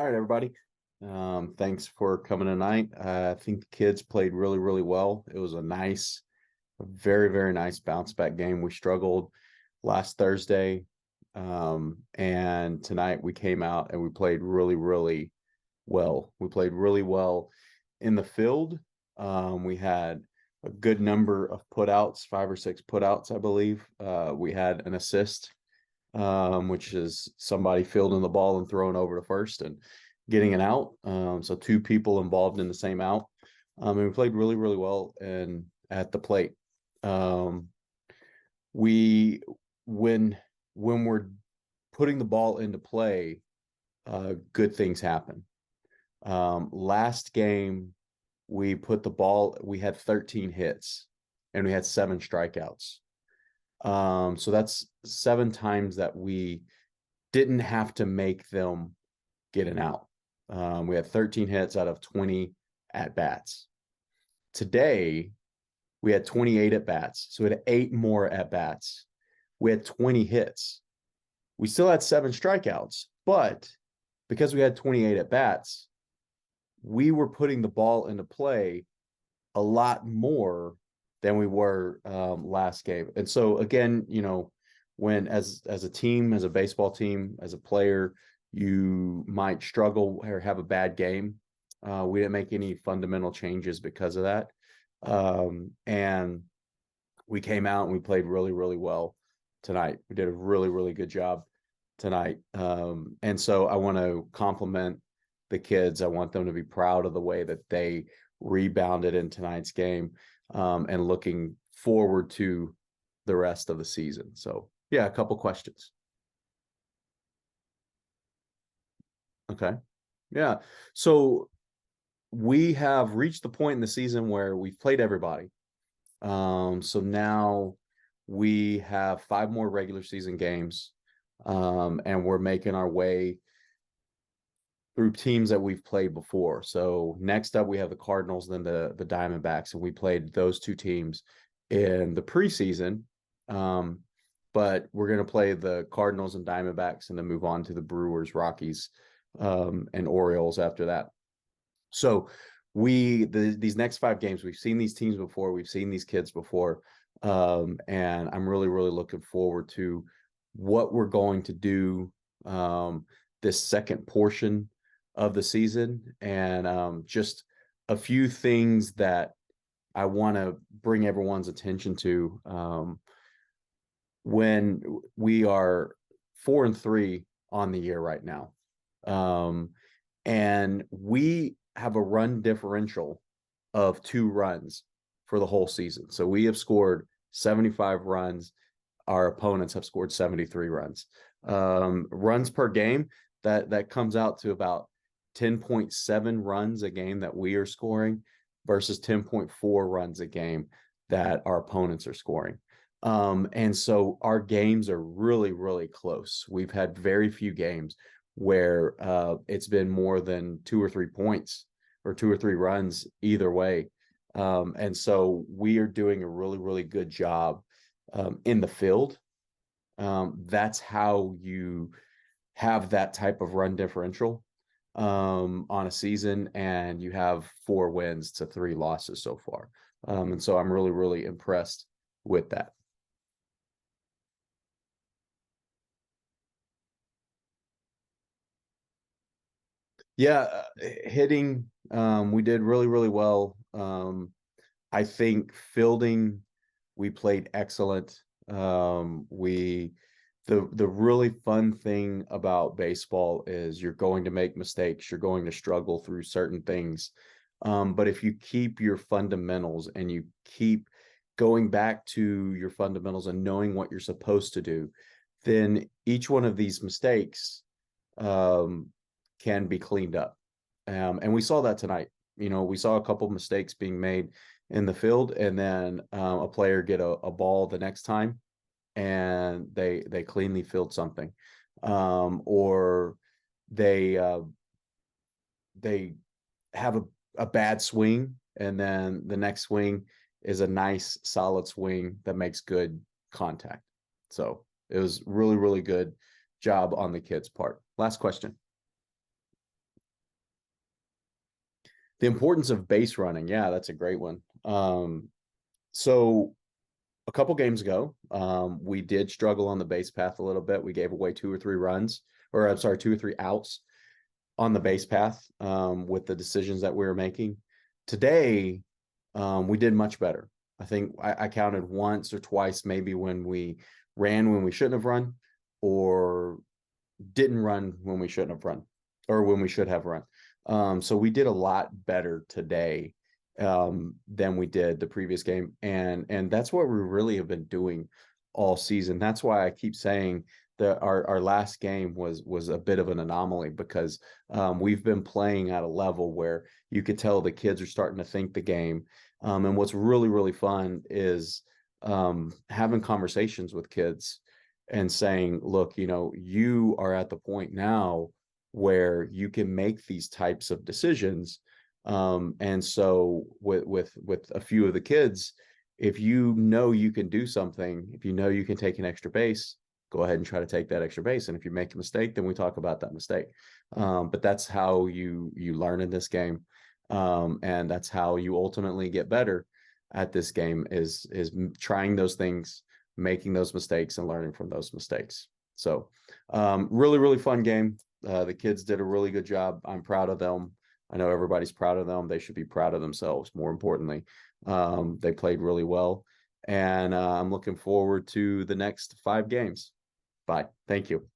All right, everybody. Thanks for coming tonight. I think the kids played really, really well. It was a very, very nice bounce back game. We struggled last Thursday, and tonight we came out and we played really, really well. We played really well in the field. We had a good number of putouts, 5 or 6 putouts, I believe. We had an assist, which is somebody fielding the ball and throwing over to first and getting an out. So 2 people involved in the same out. And we played really, really well and at the plate. Um, we when we're putting the ball into play, good things happen. Last game, we had 13 hits and we had 7 strikeouts. So that's 7 times that we didn't have to make them get an out. We had 13 hits out of 20 at bats. Today, we had 28 at bats. So we had 8 more at bats. We had 20 hits. We still had 7 strikeouts, but because we had 28 at bats, we were putting the ball into play a lot more than we were last game. And so again, when as a team, as a baseball team, as a player, you might struggle or have a bad game. We didn't make any fundamental changes because of that. And we came out and we played really, really well tonight. We did a really, really good job tonight. And so I want to compliment the kids. I want them to be proud of the way that they rebounded in tonight's game, and looking forward to the rest of the season. So yeah, a couple questions. Okay. Yeah. So we have reached the point in the season where we've played everybody. So now we have 5 more regular season games, and we're making our way through teams that we've played before. So next up, we have the Cardinals, then the Diamondbacks, and we played those 2 teams in the preseason. But we're going to play the Cardinals and Diamondbacks and then move on to the Brewers, Rockies, and Orioles after that. So these next 5 games, we've seen these teams before, we've seen these kids before, and I'm really, really looking forward to what we're going to do this second portion of the season, and just a few things that I want to bring everyone's attention to. When we are 4-3 on the year right now, and we have a run differential of 2 runs for the whole season. So we have scored 75 runs. Our opponents have scored 73 runs. Runs per game, that comes out to about 10.7 runs a game that we are scoring versus 10.4 runs a game that our opponents are scoring. And so our games are really, really close. We've had very few games where it's been more than 2 or 3 points or 2 or 3 runs either way. And so we are doing a really, really good job in the field. That's how you have that type of run differential on a season, and you have 4 wins to 3 losses so far. And so I'm really, really impressed with that. Yeah, hitting, we did really, really well. I think fielding, we played excellent. The really fun thing about baseball is you're going to make mistakes, you're going to struggle through certain things. But if you keep your fundamentals and you keep going back to your fundamentals and knowing what you're supposed to do, then each one of these mistakes um, can be cleaned up. And we saw that tonight. We saw a couple of mistakes being made in the field, and then a player get a ball the next time, and they cleanly field something, or they have a bad swing, and then the next swing is a nice solid swing that makes good contact. So it was really, really good job on the kids' part. Last question. The importance of base running. Yeah, that's a great one. So a couple games ago, we did struggle on the base path a little bit. We gave away 2 or 3 runs, or I'm sorry, 2 or 3 outs on the base path with the decisions that we were making. Today, we did much better. I think I counted once or twice, maybe when we ran when we shouldn't have run, or didn't run when we shouldn't have run, or when we should have run. So we did a lot better today than we did the previous game, and that's what we really have been doing all season. That's why I keep saying that our last game was a bit of an anomaly, because we've been playing at a level where you could tell the kids are starting to think the game. And what's really fun is having conversations with kids and saying, look, you are at the point now where you can make these types of decisions. And so with a few of the kids, if you know you can do something, if you know you can take an extra base, go ahead and try to take that extra base. And if you make a mistake, then we talk about that mistake. But that's how you learn in this game. And that's how you ultimately get better at this game, is trying those things, making those mistakes, and learning from those mistakes. So really fun game. The kids did a really good job. I'm proud of them. I know everybody's proud of them. They should be proud of themselves, more importantly. They played really well. And I'm looking forward to the next 5 games. Bye. Thank you.